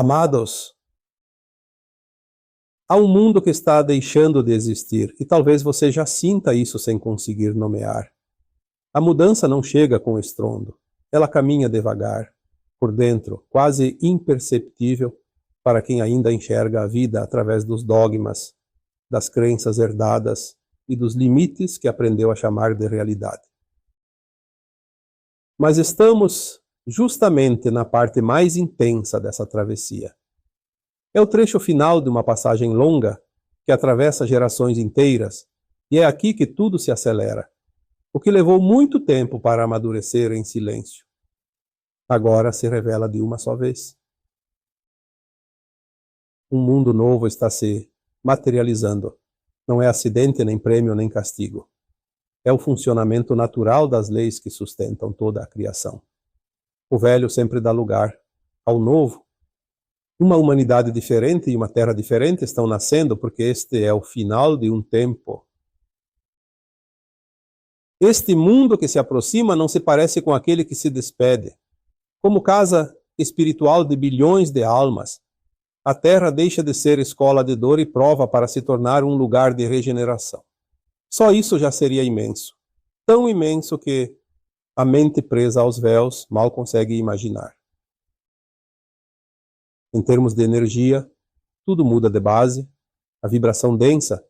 Amados, há um mundo que está deixando de existir e talvez você já sinta isso sem conseguir nomear. A mudança não chega com estrondo, ela caminha devagar, por dentro, quase imperceptível para quem ainda enxerga a vida através dos dogmas, das crenças herdadas e dos limites que aprendeu a chamar de realidade. Mas estamos justamente na parte mais intensa dessa travessia. É o trecho final de uma passagem longa que atravessa gerações inteiras, e é aqui que tudo se acelera, o que levou muito tempo para amadurecer em silêncio. Agora se revela de uma só vez. Um mundo novo está se materializando. Não é acidente, nem prêmio, nem castigo. É o funcionamento natural das leis que sustentam toda a criação. O velho sempre dá lugar ao novo. Uma humanidade diferente e uma terra diferente estão nascendo porque este é o final de um tempo. Este mundo que se aproxima não se parece com aquele que se despede. Como casa espiritual de bilhões de almas, a Terra deixa de ser escola de dor e prova para se tornar um lugar de regeneração. Só isso já seria imenso. Tão imenso que a mente presa aos véus mal consegue imaginar. Em termos de energia, tudo muda de base. A vibração densa,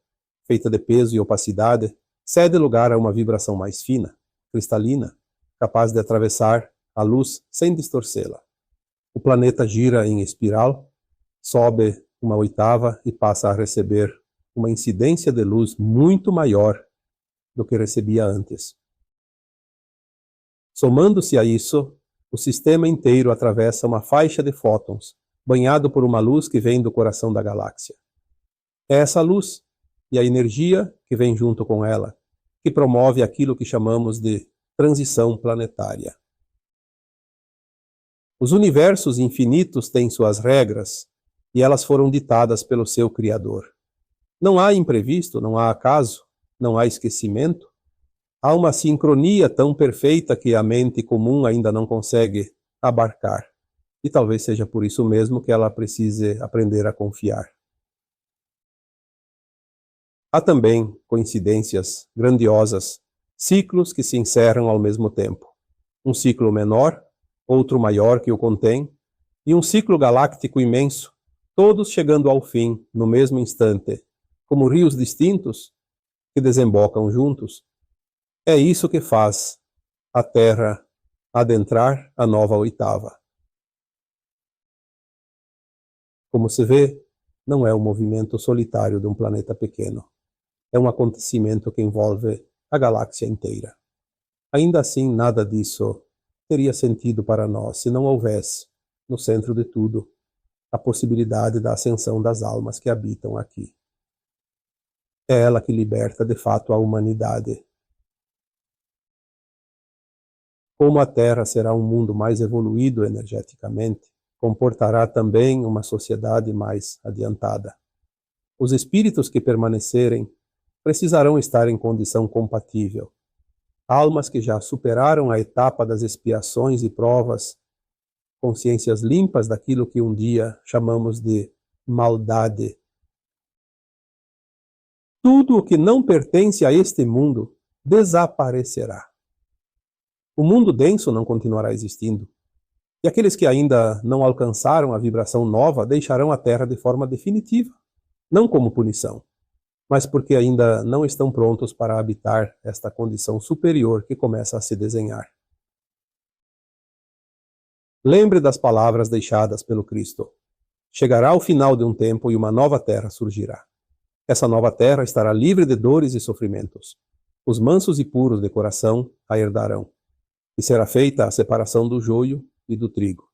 feita de peso e opacidade, cede lugar a uma vibração mais fina, cristalina, capaz de atravessar a luz sem distorcê-la. O planeta gira em espiral, sobe uma oitava e passa a receber uma incidência de luz muito maior do que recebia antes. Somando-se a isso, o sistema inteiro atravessa uma faixa de fótons, banhado por uma luz que vem do coração da galáxia. É essa luz e a energia que vem junto com ela, que promove aquilo que chamamos de transição planetária. Os universos infinitos têm suas regras, e elas foram ditadas pelo seu Criador. Não há imprevisto, não há acaso, não há esquecimento. Há uma sincronia tão perfeita que a mente comum ainda não consegue abarcar. E talvez seja por isso mesmo que ela precise aprender a confiar. Há também coincidências grandiosas, ciclos que se encerram ao mesmo tempo. Um ciclo menor, outro maior que o contém, e um ciclo galáctico imenso, todos chegando ao fim no mesmo instante, como rios distintos que desembocam juntos. É isso que faz a Terra adentrar a nova oitava. Como se vê, não é um movimento solitário de um planeta pequeno. É um acontecimento que envolve a galáxia inteira. Ainda assim, nada disso teria sentido para nós se não houvesse, no centro de tudo, a possibilidade da ascensão das almas que habitam aqui. É ela que liberta de fato a humanidade. Como a Terra será um mundo mais evoluído energeticamente, comportará também uma sociedade mais adiantada. Os espíritos que permanecerem precisarão estar em condição compatível. Almas que já superaram a etapa das expiações e provas, consciências limpas daquilo que um dia chamamos de maldade. Tudo o que não pertence a este mundo desaparecerá. O mundo denso não continuará existindo. E aqueles que ainda não alcançaram a vibração nova deixarão a Terra de forma definitiva, não como punição, mas porque ainda não estão prontos para habitar esta condição superior que começa a se desenhar. Lembre das palavras deixadas pelo Cristo. Chegará o final de um tempo e uma nova terra surgirá. Essa nova terra estará livre de dores e sofrimentos. Os mansos e puros de coração a herdarão. E será feita a separação do joio e do trigo.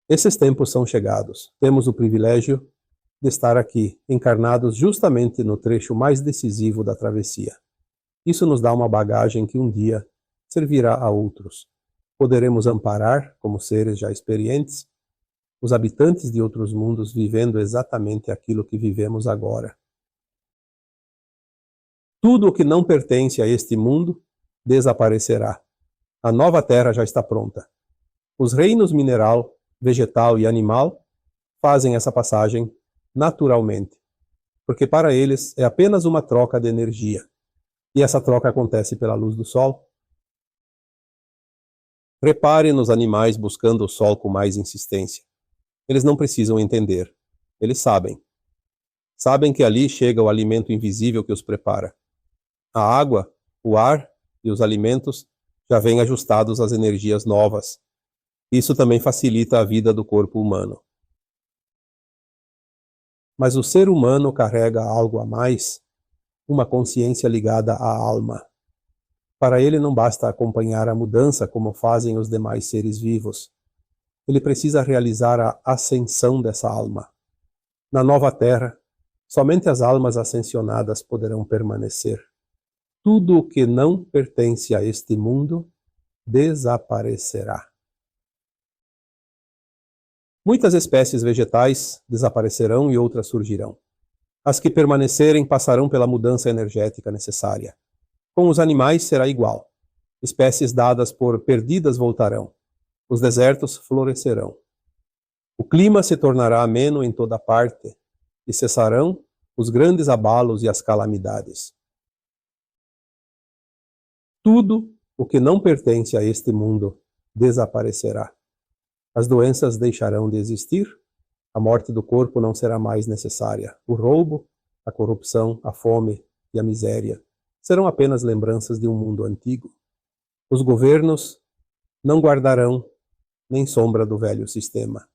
Esses tempos são chegados. Temos o privilégio de estar aqui, encarnados justamente no trecho mais decisivo da travessia. Isso nos dá uma bagagem que um dia servirá a outros. Poderemos amparar, como seres já experientes, os habitantes de outros mundos vivendo exatamente aquilo que vivemos agora. Tudo o que não pertence a este mundo desaparecerá. A nova terra já está pronta. Os reinos mineral vegetal e animal, fazem essa passagem naturalmente, porque para eles é apenas uma troca de energia, e essa troca acontece pela luz do sol. Repare nos animais buscando o sol com mais insistência. Eles não precisam entender, eles sabem. Sabem que ali chega o alimento invisível que os prepara. A água, o ar e os alimentos já vêm ajustados às energias novas. Isso também facilita a vida do corpo humano. Mas o ser humano carrega algo a mais, uma consciência ligada à alma. Para ele não basta acompanhar a mudança como fazem os demais seres vivos. Ele precisa realizar a ascensão dessa alma. Na nova terra, somente as almas ascensionadas poderão permanecer. Tudo o que não pertence a este mundo desaparecerá. Muitas espécies vegetais desaparecerão e outras surgirão. As que permanecerem passarão pela mudança energética necessária. Com os animais será igual. Espécies dadas por perdidas voltarão. Os desertos florescerão. O clima se tornará ameno em toda parte e cessarão os grandes abalos e as calamidades. Tudo o que não pertence a este mundo desaparecerá. As doenças deixarão de existir, a morte do corpo não será mais necessária. O roubo, a corrupção, a fome e a miséria serão apenas lembranças de um mundo antigo. Os governos não guardarão nem sombra do velho sistema.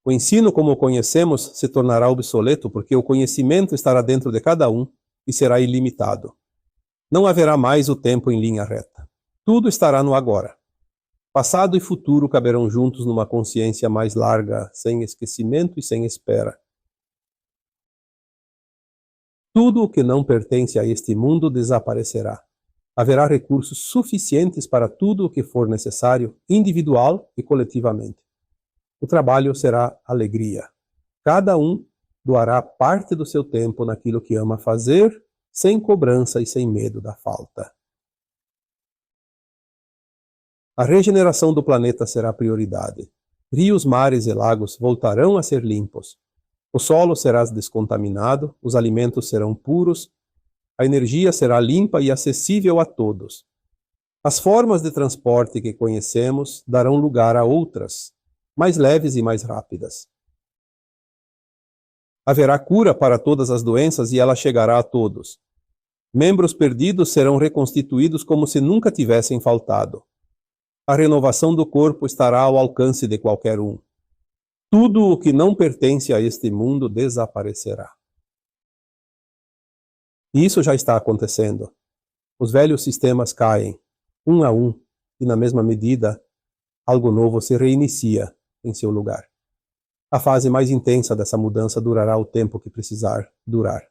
O ensino como o conhecemos se tornará obsoleto porque o conhecimento estará dentro de cada um e será ilimitado. Não haverá mais o tempo em linha reta. Tudo estará no agora. Passado e futuro caberão juntos numa consciência mais larga, sem esquecimento e sem espera. Tudo o que não pertence a este mundo desaparecerá. Haverá recursos suficientes para tudo o que for necessário, individual e coletivamente. O trabalho será alegria. Cada um doará parte do seu tempo naquilo que ama fazer, sem cobrança e sem medo da falta. A regeneração do planeta será prioridade. Rios, mares e lagos voltarão a ser limpos. O solo será descontaminado, os alimentos serão puros, a energia será limpa e acessível a todos. As formas de transporte que conhecemos darão lugar a outras, mais leves e mais rápidas. Haverá cura para todas as doenças e ela chegará a todos. Membros perdidos serão reconstituídos como se nunca tivessem faltado. A renovação do corpo estará ao alcance de qualquer um. Tudo o que não pertence a este mundo desaparecerá. E isso já está acontecendo. Os velhos sistemas caem, um a um, e na mesma medida, algo novo se reinicia em seu lugar. A fase mais intensa dessa mudança durará o tempo que precisar durar,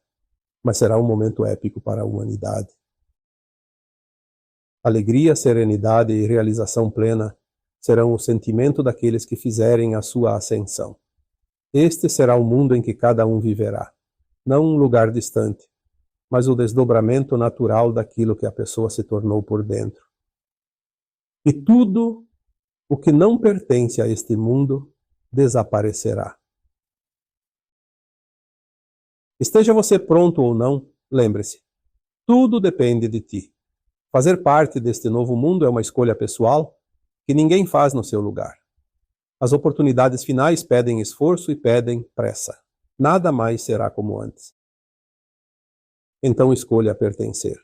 mas será um momento épico para a humanidade. Alegria, serenidade e realização plena serão o sentimento daqueles que fizerem a sua ascensão. Este será o mundo em que cada um viverá, não um lugar distante, mas o desdobramento natural daquilo que a pessoa se tornou por dentro. E tudo o que não pertence a este mundo desaparecerá. Esteja você pronto ou não, lembre-se, tudo depende de ti. Fazer parte deste novo mundo é uma escolha pessoal que ninguém faz no seu lugar. As oportunidades finais pedem esforço e pedem pressa. Nada mais será como antes. Então escolha pertencer.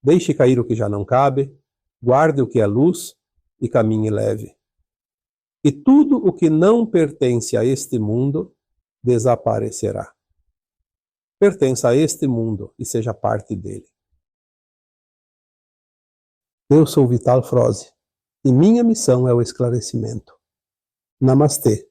Deixe cair o que já não cabe, guarde o que é luz e caminhe leve. E tudo o que não pertence a este mundo desaparecerá. Pertença a este mundo e seja parte dele. Eu sou Vital Froze e minha missão é o esclarecimento. Namastê.